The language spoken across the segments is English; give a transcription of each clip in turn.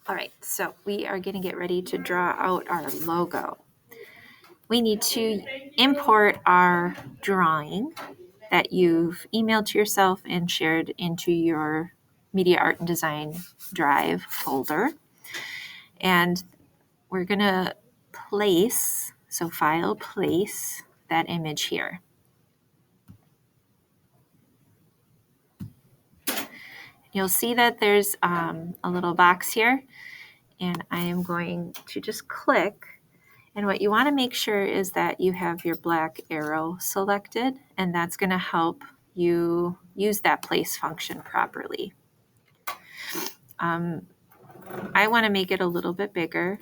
All right, so we are going to get ready to draw out our logo. We need to import our drawing that you've emailed to yourself and shared into your Media Art and Design Drive folder. And we're going to place, so file, place that image here. You'll see that there's a little box here, and I am going to just click. And what you want to make sure is that you have your black arrow selected, and that's going to help you use that place function properly. I want to make it a little bit bigger.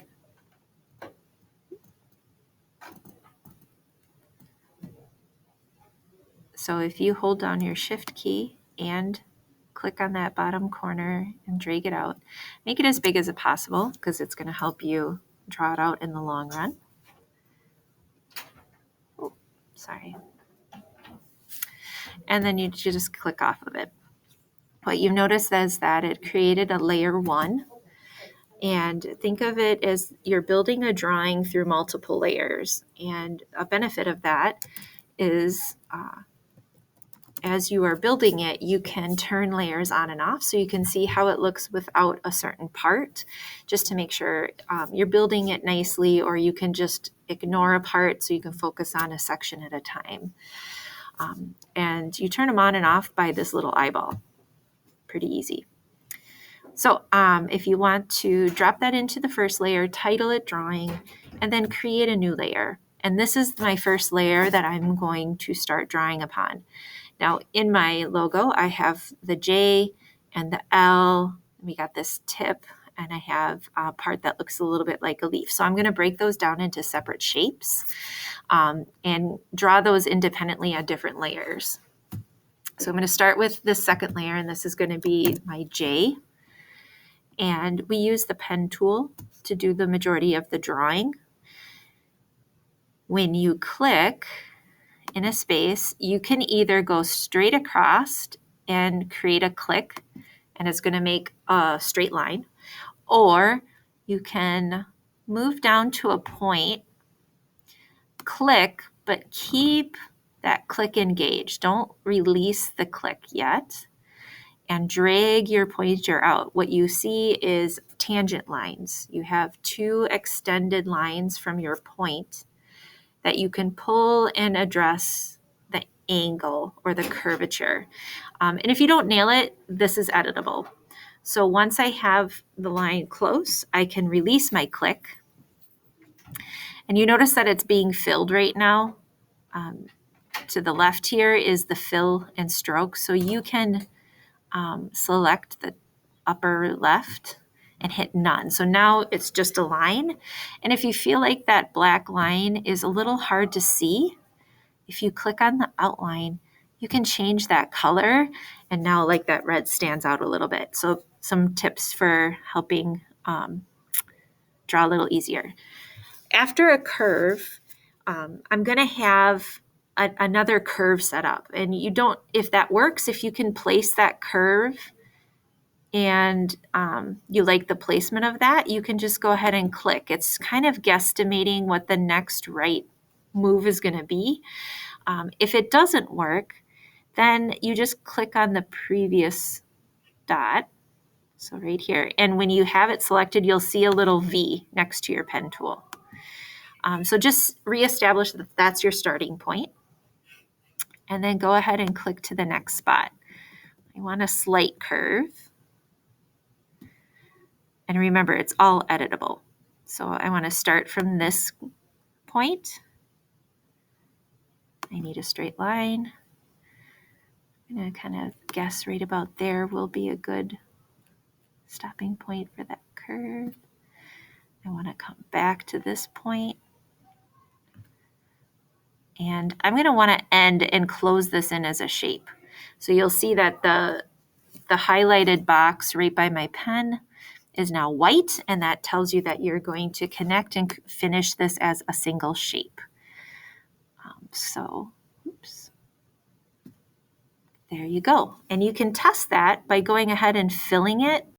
So if you hold down your Shift key and click on that bottom corner and drag it out, make it as big as possible because it's going to help you draw it out in the long run. Oh, sorry. And then you just click off of it. What you've noticed is that it created a layer 1. And think of it as you're building a drawing through multiple layers. And a benefit of that is as you are building it, you can turn layers on and off so you can see how it looks without a certain part, just to make sure you're building it nicely, or you can just ignore a part so you can focus on a section at a time. And you turn them on and off by this little eyeball. Pretty easy. So if you want to drop that into the first layer, title it drawing, and then create a new layer. And this is my first layer that I'm going to start drawing upon. Now in my logo, I have the J and the L. We got this tip, and I have a part that looks a little bit like a leaf. So I'm going to break those down into separate shapes and draw those independently at different layers. So I'm going to start with this second layer, and this is going to be my J. And we use the pen tool to do the majority of the drawing. When you click in a space, you can either go straight across and create a click, and it's going to make a straight line, or you can move down to a point, click, but keep that click engaged. Don't release the click yet, and drag your pointer out. What you see is tangent lines. You have two extended lines from your point that you can pull and address the angle or the curvature. And if you don't nail it, this is editable. So once I have the line close, I can release my click. And you notice that it's being filled right now. To the left here is the fill and stroke. So you can select the upper left and hit none. So now it's just a line. And if you feel like that black line is a little hard to see, if you click on the outline, you can change that color. And now like that red stands out a little bit. So some tips for helping draw a little easier. After a curve, I'm going to have another curve set up. And you don't, if that works, if you can place that curve and you like the placement of that, you can just go ahead and click. It's kind of guesstimating what the next right move is going to be. If it doesn't work, then you just click on the previous dot. So right here. And when you have it selected, you'll see a little V next to your pen tool. So just reestablish that that's your starting point. And then go ahead and click to the next spot. I want a slight curve. And remember, it's all editable. So I want to start from this point. I need a straight line. I'm going to kind of guess right about there will be a good stopping point for that curve. I want to come back to this point. And I'm going to want to end and close this in as a shape. So you'll see that the highlighted box right by my pen is now white, and that tells you that you're going to connect and finish this as a single shape. Oops. There you go. And you can test that by going ahead and filling it